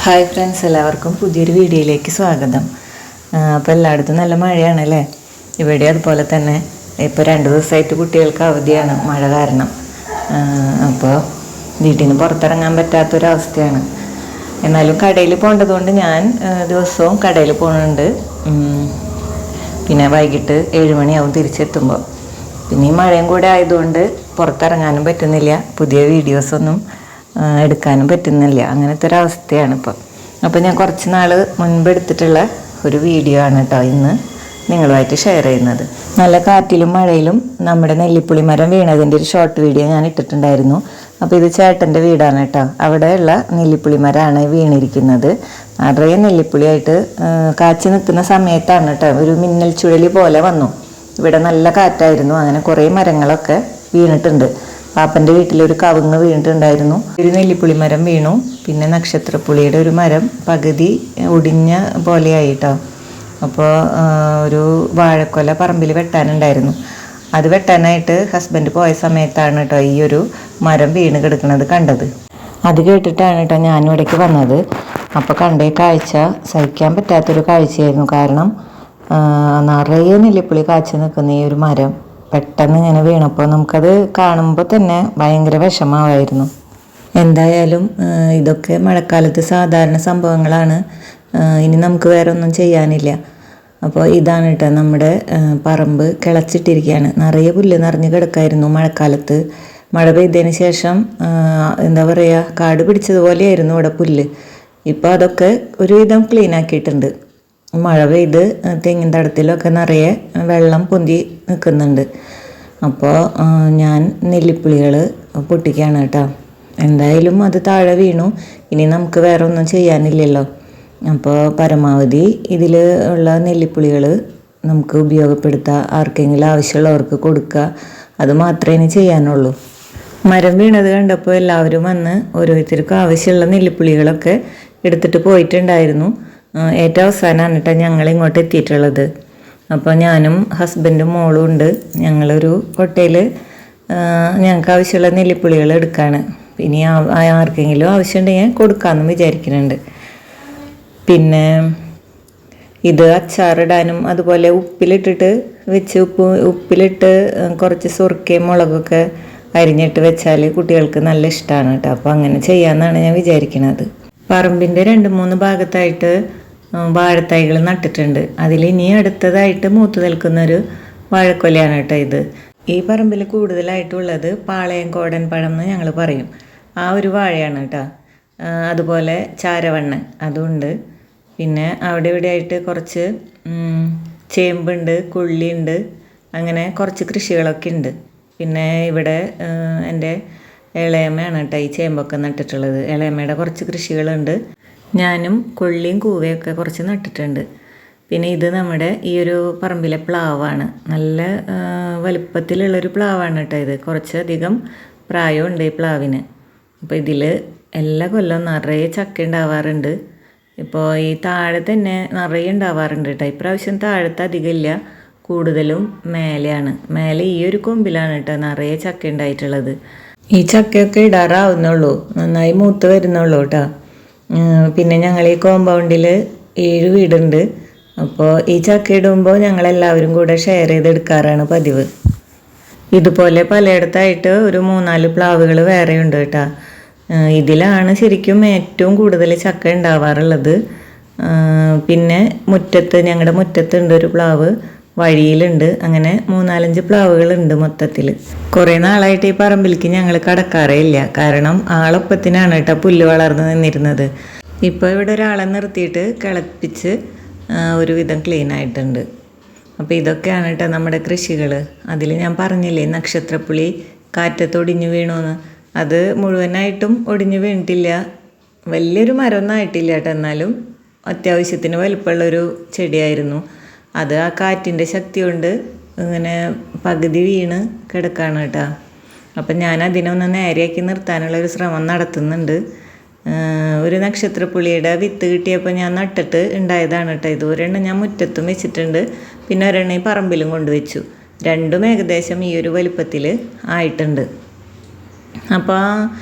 Hi friends, എല്ലാവർക്കും പുതിയൊരു വീഡിയോയിലേക്ക് സ്വാഗതം. അപ്പോൾ എല്ലായിടത്തും നല്ല മഴയാണല്ലേ. ഇവിടെ അതുപോലെ തന്നെ ഇപ്പോൾ 2 ദിവസമായിട്ട് കുട്ടികൾക്ക് അവധിയാണ് മഴ കാരണം. അപ്പോൾ വീട്ടിൽ നിന്ന് പുറത്തിറങ്ങാൻ പറ്റാത്തൊരവസ്ഥയാണ്. എന്നാലും കടയിൽ പോകേണ്ടതുകൊണ്ട് ഞാൻ ദിവസവും കടയിൽ പോകുന്നുണ്ട്. പിന്നെ വൈകിട്ട് 7 മണിയാവും തിരിച്ചെത്തുമ്പോൾ. പിന്നെ ഈ മഴയും കൂടെ ആയതുകൊണ്ട് പുറത്തിറങ്ങാനും പറ്റുന്നില്ല, പുതിയ വീഡിയോസൊന്നും എടുക്കാനും പറ്റുന്നില്ല. അങ്ങനത്തെ ഒരവസ്ഥയാണ് ഇപ്പോൾ. അപ്പോൾ ഞാൻ കുറച്ച് നാൾ മുൻപ് എടുത്തിട്ടുള്ള ഒരു വീഡിയോ ആണ് കേട്ടോ ഇന്ന് നിങ്ങളുമായിട്ട് ഷെയർ ചെയ്യുന്നത്. നല്ല കാറ്റിലും മഴയിലും നമ്മുടെ നെല്ലിപ്പുളി മരം വീണതിൻ്റെ ഒരു ഷോർട്ട് വീഡിയോ ഞാൻ ഇട്ടിട്ടുണ്ടായിരുന്നു. അപ്പോൾ ഇത് ചേട്ടൻ്റെ വീടാണ് കേട്ടോ. അവിടെയുള്ള നെല്ലിപ്പുളി മരമാണ് വീണിരിക്കുന്നത്. നിറയെ നെല്ലിപ്പുളിയായിട്ട് കാച്ചി നിൽക്കുന്ന സമയത്താണ് കേട്ടോ ഒരു മിന്നൽ ചുഴലി പോലെ വന്നു. ഇവിടെ നല്ല കാറ്റായിരുന്നു. അങ്ങനെ കുറേ മരങ്ങളൊക്കെ വീണിട്ടുണ്ട്. പാപ്പൻ്റെ വീട്ടിലൊരു കവുങ്ങ് വീണിട്ടുണ്ടായിരുന്നു. ഒരു നെല്ലിപ്പുളി മരം വീണു. പിന്നെ നക്ഷത്രപ്പുളിയുടെ ഒരു മരം പകുതി ഒടിഞ്ഞ പോലെയായിട്ടോ. അപ്പോൾ ഒരു വാഴക്കൊല പറമ്പിൽ വെട്ടാനുണ്ടായിരുന്നു. അത് വെട്ടാനായിട്ട് ഹസ്ബൻഡ് പോയ സമയത്താണ് കേട്ടോ ഈ ഒരു മരം വീണ് കിടക്കുന്നത് കണ്ടത്. അത് കേട്ടിട്ടാണ് കേട്ടോ ഞാനും ഇടയ്ക്ക് വന്നത്. അപ്പോൾ കണ്ടേ കാഴ്ച സഹിക്കാൻ പറ്റാത്തൊരു കാഴ്ചയായിരുന്നു. കാരണം നിറയെ നെല്ലിപ്പുളി കാച്ചു നിൽക്കുന്ന ഈ ഒരു മരം പെട്ടെന്ന് ഇങ്ങനെ വീണപ്പോൾ നമുക്കത് കാണുമ്പോൾ തന്നെ ഭയങ്കര വിഷമമായിരുന്നു. എന്തായാലും ഇതൊക്കെ മഴക്കാലത്ത് സാധാരണ സംഭവങ്ങളാണ്. ഇനി നമുക്ക് വേറെ ഒന്നും ചെയ്യാനില്ല. അപ്പോൾ ഇതാണ് കേട്ടോ നമ്മുടെ പറമ്പ് കിളച്ചിട്ടിരിക്കുകയാണ്. നിറയെ പുല്ല് നിറഞ്ഞ് കിടക്കായിരുന്നു മഴക്കാലത്ത്. മഴ പെയ്തതിന് ശേഷം എന്താ പറയുക, കാട് പിടിച്ചതുപോലെയായിരുന്നു ഇവിടെ പുല്ല്. ഇപ്പോൾ അതൊക്കെ ഒരുവിധം ക്ലീൻ ആക്കിയിട്ടുണ്ട്. മഴ പെയ്ത് തെങ്ങിൻ തടത്തിലൊക്കെ നിറയെ വെള്ളം പൊന്തി നിൽക്കുന്നുണ്ട്. അപ്പോൾ ഞാൻ നെല്ലിപ്പുളികൾ പൊട്ടിക്കുകയാണ് കേട്ടോ. എന്തായാലും അത് താഴെ വീണു. ഇനി നമുക്ക് വേറെ ഒന്നും ചെയ്യാനില്ലല്ലോ. അപ്പോൾ പരമാവധി ഇതിൽ ഉള്ള നെല്ലിപ്പുളികൾ നമുക്ക് ഉപയോഗപ്പെടുത്തുക, ആർക്കെങ്കിലും ആവശ്യമുള്ളവർക്ക് കൊടുക്കുക, അത് മാത്രമേ ഇനി ചെയ്യാനുള്ളൂ. മരം വീണത് കണ്ടപ്പോൾ എല്ലാവരും വന്ന് ഓരോരുത്തർക്കും ആവശ്യമുള്ള നെല്ലിപ്പുളികളൊക്കെ എടുത്തിട്ട് പോയിട്ടുണ്ടായിരുന്നു. ഏറ്റവും അവസാനമാണ് കേട്ടോ ഞങ്ങൾ ഇങ്ങോട്ട് എത്തിയിട്ടുള്ളത്. അപ്പോൾ ഞാനും ഹസ്ബൻഡും മോളും ഉണ്ട്. ഞങ്ങളൊരു കൊട്ടയിൽ ഞങ്ങൾക്ക് ആവശ്യമുള്ള നെല്ലിപ്പുളികൾ എടുക്കുകയാണ്. ഇനി ആർക്കെങ്കിലും ആവശ്യമുണ്ടെങ്കിൽ കൊടുക്കാമെന്ന് വിചാരിക്കുന്നുണ്ട്. പിന്നെ ഇത് അച്ചാറിടാനും അതുപോലെ ഉപ്പിലിട്ടിട്ട് വെച്ച് ഉപ്പിലിട്ട് കുറച്ച് സുർക്കയും മുളകൊക്കെ അരിഞ്ഞിട്ട് വെച്ചാൽ കുട്ടികൾക്ക് നല്ല ഇഷ്ടമാണ് കേട്ടോ. അപ്പോൾ അങ്ങനെ ചെയ്യാമെന്നാണ് ഞാൻ വിചാരിക്കുന്നത്. പറമ്പിൻ്റെ 2-3 ഭാഗത്തായിട്ട് വാഴത്തൈകൾ നട്ടിട്ടുണ്ട്. അതിൽ ഇനി അടുത്തതായിട്ട് മൂത്ത് നിൽക്കുന്നൊരു വാഴക്കൊലയാണ് കേട്ടോ ഇത്. ഈ പറമ്പിൽ കൂടുതലായിട്ടുള്ളത് പാളയം കോടൻ പഴം എന്ന് ഞങ്ങൾ പറയും. ആ ഒരു വാഴയാണ് കേട്ടോ. അതുപോലെ ചാരവണ്ണൻ അതുണ്ട്. പിന്നെ അവിടെ ഇവിടെ ആയിട്ട് കുറച്ച് ചേമ്പുണ്ട്, കൊള്ളിയുണ്ട്, അങ്ങനെ കുറച്ച് കൃഷികളൊക്കെ ഉണ്ട്. പിന്നെ ഇവിടെ എൻ്റെ ഇളയമ്മയാണ് കേട്ടോ ഈ ചേമ്പൊക്കെ നട്ടിട്ടുള്ളത്. ഇളയമ്മയുടെ കുറച്ച് കൃഷികളുണ്ട്. ഞാനും കൊള്ളിയും കൂവയൊക്കെ കുറച്ച് നട്ടിട്ടുണ്ട്. പിന്നെ ഇത് നമ്മുടെ ഈ ഒരു പറമ്പിലെ പ്ലാവാണ്. നല്ല വലുപ്പത്തിലുള്ളൊരു പ്ലാവാണ് കേട്ടോ ഇത്. കുറച്ചധികം പ്രായമുണ്ട് ഈ പ്ലാവിന്. അപ്പോൾ ഇതിൽ എല്ലാ കൊല്ലവും നിറയെ ചക്ക ഉണ്ടാവാറുണ്ട്. ഇപ്പോൾ ഈ താഴെ തന്നെ നിറയെ ഉണ്ടാവാറുണ്ട് കേട്ടോ. ഇപ്രാവശ്യം താഴത്ത് അധികമില്ല, കൂടുതലും മേലെയാണ്. മേലെ ഈ ഒരു കൊമ്പിലാണ് കേട്ടോ നിറയെ ചക്ക ഉണ്ടായിട്ടുള്ളത്. ഈ ചക്കയൊക്കെ ഇടാറാവുന്നുള്ളൂ, നന്നായി മൂത്ത് വരുന്നുള്ളൂ കേട്ടോ. പിന്നെ ഞങ്ങൾ ഈ കോമ്പൗണ്ടിൽ 7 വീടുണ്ട്. അപ്പോൾ ഈ ചക്ക ഇടുമ്പോൾ ഞങ്ങളെല്ലാവരും കൂടെ ഷെയർ ചെയ്തെടുക്കാറാണ് പതിവ്. ഇതുപോലെ പലയിടത്തായിട്ട് ഒരു 3-4 പ്ലാവുകൾ വേറെയുണ്ട് കേട്ടോ. ഇതിലാണ് ശരിക്കും ഏറ്റവും കൂടുതൽ ചക്ക ഉണ്ടാവാറുള്ളത്. പിന്നെ ഞങ്ങളുടെ മുറ്റത്തുണ്ട് ഒരു പ്ലാവ്, വഴിയിലുണ്ട്. അങ്ങനെ 3-4 പ്ലാവുകളുണ്ട് മൊത്തത്തിൽ. കുറേ നാളായിട്ട് ഈ പറമ്പിലേക്ക് ഞങ്ങൾ കടക്കാറേ ഇല്ല. കാരണം ആളൊപ്പത്തിനാണ് കേട്ടോ പുല്ല് വളർന്ന് നിന്നിരുന്നത്. ഇപ്പോൾ ഇവിടെ ഒരാളെ നിർത്തിയിട്ട് കിളപ്പിച്ച് ഒരുവിധം ക്ലീൻ ആയിട്ടുണ്ട്. അപ്പോൾ ഇതൊക്കെയാണ് കേട്ടോ നമ്മുടെ കൃഷികൾ. അതിൽ ഞാൻ പറഞ്ഞില്ലേ നക്ഷത്രപ്പുളി കാറ്റത്ത് ഒടിഞ്ഞു വീണുവെന്ന്. അത് മുഴുവനായിട്ടും ഒടിഞ്ഞു വീണിട്ടില്ല, വലിയൊരു മരമൊന്നും ആയിട്ടില്ല കേട്ടോ. എന്നാലും അത്യാവശ്യത്തിന് വലുപ്പമുള്ളൊരു ചെടിയായിരുന്നു. അത് ആ കാറ്റിൻ്റെ ശക്തി കൊണ്ട് ഇങ്ങനെ പകുതി വീണ് കിടക്കുകയാണ് കേട്ടോ. അപ്പം ഞാൻ അതിനൊന്ന് നേരെയാക്കി നിർത്താനുള്ളൊരു ശ്രമം നടത്തുന്നുണ്ട്. ഒരു നക്ഷത്രപ്പുളിയുടെ വിത്ത് കിട്ടിയപ്പോൾ ഞാൻ നട്ടിട്ട് ഉണ്ടായതാണ് കേട്ടോ ഇത്. ഒരെണ്ണം ഞാൻ മുറ്റത്തും വെച്ചിട്ടുണ്ട്, പിന്നെ ഒരെണ്ണം ഈ പറമ്പിലും കൊണ്ടുവച്ചു. രണ്ടും ഏകദേശം ഈ ഒരു വലുപ്പത്തിൽ ആയിട്ടുണ്ട്. അപ്പോൾ ആ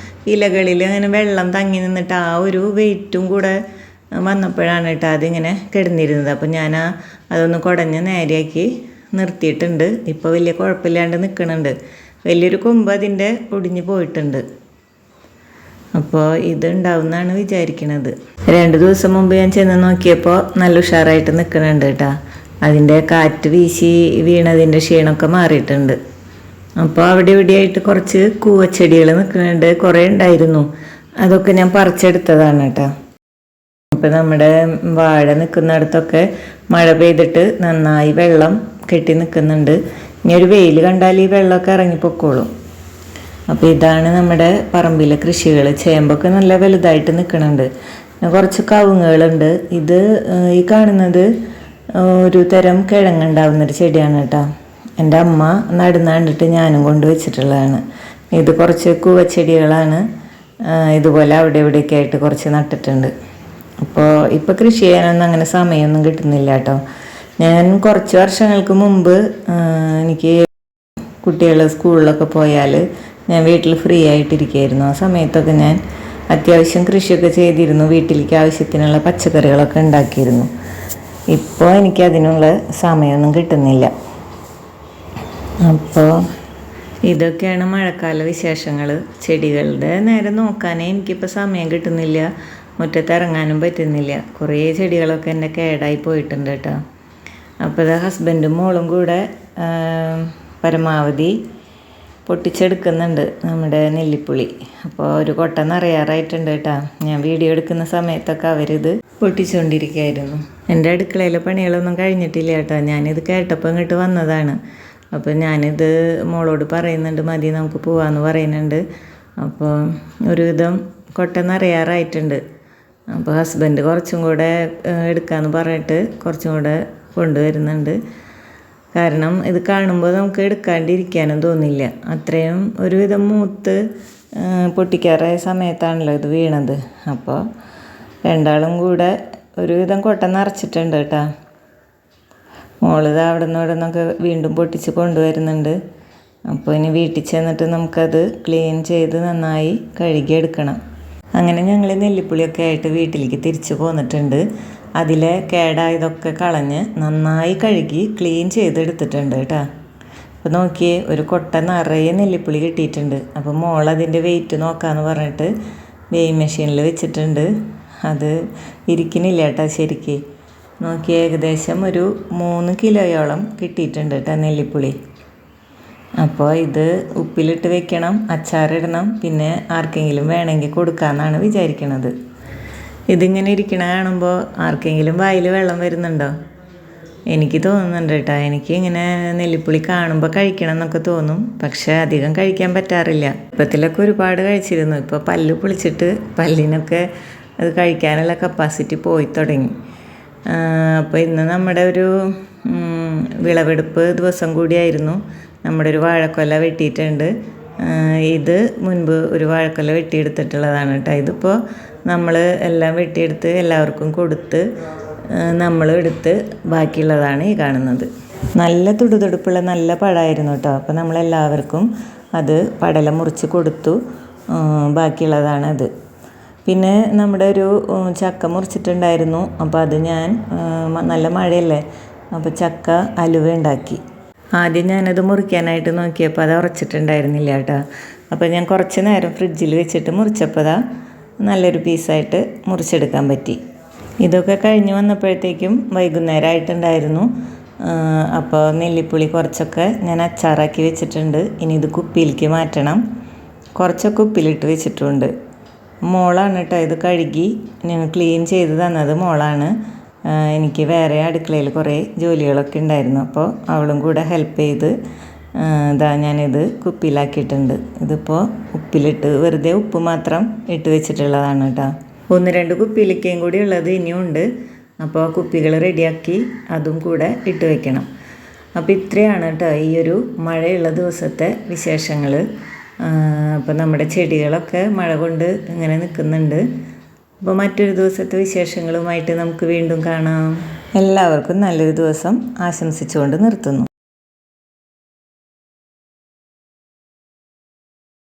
ഇലകളിൽ അങ്ങനെ വെള്ളം തങ്ങി നിന്നിട്ട് ആ ഒരു വെയിറ്റും കൂടെ വന്നപ്പോഴാണ് കേട്ടോ അതിങ്ങനെ കിടന്നിരുന്നത്. അപ്പോൾ ഞാൻ അതൊന്ന് കുടഞ്ഞ് നേരെയാക്കി നിർത്തിയിട്ടുണ്ട്. ഇപ്പോൾ വലിയ കുഴപ്പമില്ലാണ്ട് നിൽക്കുന്നുണ്ട്. വലിയൊരു കൊമ്പ് അതിൻ്റെ ഒടിഞ്ഞ് പോയിട്ടുണ്ട്. അപ്പോൾ ഇതുണ്ടാവുമെന്നാണ് വിചാരിക്കുന്നത്. 2 ദിവസം മുമ്പ് ഞാൻ ചെന്ന് നോക്കിയപ്പോൾ നല്ല ഉഷാറായിട്ട് നിൽക്കുന്നുണ്ട് കേട്ടോ. അതിൻ്റെ കാറ്റ് വീശി വീണതിൻ്റെ ക്ഷീണമൊക്കെ മാറിയിട്ടുണ്ട്. അപ്പോൾ അവിടെ ഇവിടെയായിട്ട് കുറച്ച് കൂവച്ചെടികൾ നിൽക്കുന്നുണ്ട്. കുറേ ഉണ്ടായിരുന്നു, അതൊക്കെ ഞാൻ പറിച്ചെടുത്തതാണ് കേട്ടോ. അപ്പോൾ നമ്മുടെ വാഴ നിൽക്കുന്നിടത്തൊക്കെ മഴ പെയ്തിട്ട് നന്നായി വെള്ളം കെട്ടി നിൽക്കുന്നുണ്ട്. ഇനി ഒരു വെയിൽ കണ്ടാൽ ഈ വെള്ളമൊക്കെ ഇറങ്ങിപ്പോക്കോളും. അപ്പോൾ ഇതാണ് നമ്മുടെ പറമ്പിലെ കൃഷികൾ. ചേമ്പൊക്കെ നല്ല വലുതായിട്ട് നിൽക്കുന്നുണ്ട്. കുറച്ച് കവുങ്ങുകളുണ്ട്. ഇത് ഈ കാണുന്നത് ഒരു തരം കിഴങ്ങുണ്ടാവുന്നൊരു ചെടിയാണ് കേട്ടോ. എൻ്റെ അമ്മ നടുന്ന കണ്ടിട്ട് ഞാനും കൊണ്ട് വെച്ചിട്ടുള്ളതാണ്. ഇത് കുറച്ച് കൂവച്ചെടികളാണ്. ഇതുപോലെ അവിടെ ഇവിടെയൊക്കെ ആയിട്ട് കുറച്ച് നട്ടിട്ടുണ്ട്. അപ്പോൾ ഇപ്പോൾ കൃഷി ചെയ്യാനൊന്നും അങ്ങനെ സമയമൊന്നും കിട്ടുന്നില്ല കേട്ടോ. ഞാൻ കുറച്ച് വർഷങ്ങൾക്ക് മുമ്പ് എനിക്ക് കുട്ടികൾ സ്കൂളിലൊക്കെ പോയാൽ ഞാൻ വീട്ടിൽ ഫ്രീ ആയിട്ടിരിക്കുകയായിരുന്നു. ആ സമയത്തൊക്കെ ഞാൻ അത്യാവശ്യം കൃഷിയൊക്കെ ചെയ്തിരുന്നു. വീട്ടിലേക്ക് ആവശ്യത്തിനുള്ള പച്ചക്കറികളൊക്കെ ഉണ്ടാക്കിയിരുന്നു. ഇപ്പോൾ എനിക്കതിനുള്ള സമയമൊന്നും കിട്ടുന്നില്ല. അപ്പോൾ ഇതൊക്കെയാണ് മഴക്കാല വിശേഷങ്ങൾ. ചെടികളുടെ നേരെ നോക്കാനേ എനിക്കിപ്പോൾ സമയം കിട്ടുന്നില്ല. മുറ്റത്തിറങ്ങാനും പറ്റുന്നില്ല. കുറേ ചെടികളൊക്കെ എൻ്റെ കേടായി പോയിട്ടുണ്ട് കേട്ടോ. അപ്പോൾ ഇത് ഹസ്ബൻഡും മോളും കൂടെ പരമാവധി പൊട്ടിച്ചെടുക്കുന്നുണ്ട് നമ്മുടെ നെല്ലിപ്പുളി. അപ്പോൾ ഒരു കൊട്ട നിറയാറായിട്ടുണ്ട് കേട്ടോ. ഞാൻ വീഡിയോ എടുക്കുന്ന സമയത്തൊക്കെ അവരിത് പൊട്ടിച്ചുകൊണ്ടിരിക്കുകയായിരുന്നു. എൻ്റെ അടുക്കളയിലെ പണികളൊന്നും കഴിഞ്ഞിട്ടില്ല കേട്ടോ. ഞാനിത് കേട്ടപ്പോൾ ഇങ്ങോട്ട് വന്നതാണ്. അപ്പോൾ ഞാനിത് മോളോട് പറയുന്നുണ്ട്, മതി നമുക്ക് പോവാമെന്ന് പറയുന്നുണ്ട്. അപ്പോൾ ഒരുവിധം കൊട്ട നിറയാറായിട്ടുണ്ട്. അപ്പോൾ ഹസ്ബൻഡ് കുറച്ചും കൂടെ എടുക്കാമെന്ന് പറഞ്ഞിട്ട് കുറച്ചും കൂടെ കൊണ്ടുവരുന്നുണ്ട്. കാരണം ഇത് കാണുമ്പോൾ നമുക്ക് എടുക്കാണ്ടിരിക്കാനും തോന്നില്ല. അത്രയും ഒരുവിധം മൂത്ത് പൊട്ടിക്കാറായ സമയത്താണല്ലോ ഇത് വീണത്. അപ്പോൾ രണ്ടാളും കൂടെ ഒരുവിധം കൊട്ട നിറച്ചിട്ടുണ്ട് കേട്ടോ. മോളിത് അവിടെ നിന്നൊക്കെ വീണ്ടും പൊട്ടിച്ച് കൊണ്ടുവരുന്നുണ്ട്. അപ്പോൾ ഇനി വീട്ടിൽ ചെന്നിട്ട് നമുക്കത് ക്ലീൻ ചെയ്ത് നന്നായി കഴുകിയെടുക്കണം. അങ്ങനെ ഞങ്ങൾ നെല്ലിപ്പുളിയൊക്കെ ആയിട്ട് വീട്ടിലേക്ക് തിരിച്ചു പോന്നിട്ടുണ്ട്. അതിലെ കേടായതൊക്കെ കളഞ്ഞ് നന്നായി കഴുകി ക്ലീൻ ചെയ്തെടുത്തിട്ടുണ്ട് കേട്ടോ. അപ്പോൾ നോക്കിയേ, ഒരു കൊട്ട നിറയെ നെല്ലിപ്പുളി കിട്ടിയിട്ടുണ്ട്. അപ്പോൾ മോളതിൻ്റെ വെയിറ്റ് നോക്കാമെന്ന് പറഞ്ഞിട്ട് വെയിങ് മെഷീനിൽ വെച്ചിട്ടുണ്ട്. അത് ഇരിക്കുന്നില്ല കേട്ടോ ശരിക്ക്. നോക്കി ഏകദേശം ഒരു 3 കിലോയോളം കിട്ടിയിട്ടുണ്ട് കേട്ടോ നെല്ലിപ്പുളി. അപ്പോൾ ഇത് ഉപ്പിലിട്ട് വെക്കണം, അച്ചാറിടണം, പിന്നെ ആർക്കെങ്കിലും വേണമെങ്കിൽ കൊടുക്കാമെന്നാണ് വിചാരിക്കണത്. ഇതിങ്ങനെ ഇരിക്കണ കാണുമ്പോൾ ആർക്കെങ്കിലും വായിൽ വെള്ളം വരുന്നുണ്ടോ? എനിക്ക് തോന്നുന്നുണ്ട് കേട്ടോ. എനിക്ക് ഇങ്ങനെ നെല്ലിപ്പുളി കാണുമ്പോൾ കഴിക്കണം എന്നൊക്കെ തോന്നും. പക്ഷേ അധികം കഴിക്കാൻ പറ്റാറില്ല. ഇപ്പത്തിലൊക്കെ ഒരുപാട് കഴിച്ചിരുന്നു. ഇപ്പോൾ പല്ല് പൊളിച്ചിട്ട് പല്ലിനൊക്കെ അത് കഴിക്കാനുള്ള കപ്പാസിറ്റി പോയി തുടങ്ങി. അപ്പോൾ ഇന്ന് നമ്മുടെ ഒരു വിളവെടുപ്പ് ദിവസം കൂടിയായിരുന്നു. നമ്മുടെ ഒരു വാഴക്കൊല വെട്ടിയിട്ടുണ്ട്. ഇത് മുൻപ് ഒരു വാഴക്കൊല വെട്ടിയെടുത്തിട്ടുള്ളതാണ് കേട്ടോ. ഇതിപ്പോൾ നമ്മൾ എല്ലാം വെട്ടിയെടുത്ത് എല്ലാവർക്കും കൊടുത്ത് നമ്മളെടുത്ത് ബാക്കിയുള്ളതാണ് ഈ കാണുന്നത്. നല്ല തുടുതുടുപ്പുള്ള നല്ല പഴമായിരുന്നു കേട്ടോ. അപ്പോൾ നമ്മളെല്ലാവർക്കും അത് പടല മുറിച്ച് കൊടുത്തു. ബാക്കിയുള്ളതാണ് അത്. പിന്നെ നമ്മുടെ ഒരു ചക്ക മുറിച്ചിട്ടുണ്ടായിരുന്നു. അപ്പോൾ അത് ഞാൻ നല്ല മഴയല്ലേ, അപ്പോൾ ചക്ക അലുവ ഉണ്ടാക്കി. ആദ്യം ഞാനത് മുറിക്കാനായിട്ട് നോക്കിയപ്പോൾ അത് ഉറച്ചിട്ടുണ്ടായിരുന്നില്ല കേട്ടോ. അപ്പോൾ ഞാൻ കുറച്ച് നേരം ഫ്രിഡ്ജിൽ വെച്ചിട്ട് മുറിച്ചപ്പോൾ അതാ നല്ലൊരു പീസായിട്ട് മുറിച്ചെടുക്കാൻ പറ്റി. ഇതൊക്കെ കഴിഞ്ഞ് വന്നപ്പോഴത്തേക്കും വൈകുന്നേരമായിട്ടുണ്ടായിരുന്നു. അപ്പോൾ നെല്ലിപ്പുളി കുറച്ചൊക്കെ ഞാൻ അച്ചാറാക്കി വെച്ചിട്ടുണ്ട്. ഇനി ഇത് കുപ്പിയിലേക്ക് മാറ്റണം. കുറച്ചൊക്കെ ഉപ്പിലിട്ട് വെച്ചിട്ടുണ്ട്. മോളാണ് കേട്ടോ ഇത് കഴുകി ക്ലീൻ ചെയ്ത് തന്നത് മോളാണ്. എനിക്ക് വേറെ അടുക്കളയിൽ കുറേ ജോലികളൊക്കെ ഉണ്ടായിരുന്നു. അപ്പോൾ അവളും കൂടെ ഹെൽപ്പ് ചെയ്ത് ഞാനിത് കുപ്പിയിലാക്കിയിട്ടുണ്ട്. ഇതിപ്പോൾ ഉപ്പിലിട്ട് വെറുതെ ഉപ്പ് മാത്രം ഇട്ട് വെച്ചിട്ടുള്ളതാണ് കേട്ടോ. 1-2 കുപ്പിയിലേക്കും കൂടി ഉള്ളത് ഇനിയുണ്ട്. അപ്പോൾ കുപ്പികൾ റെഡിയാക്കി അതും കൂടെ ഇട്ട് വെക്കണം. അപ്പോൾ ഇത്രയാണ് കേട്ടോ ഈ ഒരു മഴയുള്ള ദിവസത്തെ വിശേഷങ്ങൾ. അപ്പോൾ നമ്മുടെ ചെടികളൊക്കെ മഴ കൊണ്ട് ഇങ്ങനെ നിൽക്കുന്നുണ്ട്. അപ്പോൾ മറ്റൊരു ദിവസത്തെ വിശേഷങ്ങളുമായിട്ട് നമുക്ക് വീണ്ടും കാണാം. എല്ലാവർക്കും നല്ലൊരു ദിവസം ആശംസിച്ചുകൊണ്ട് നിർത്തുന്നു.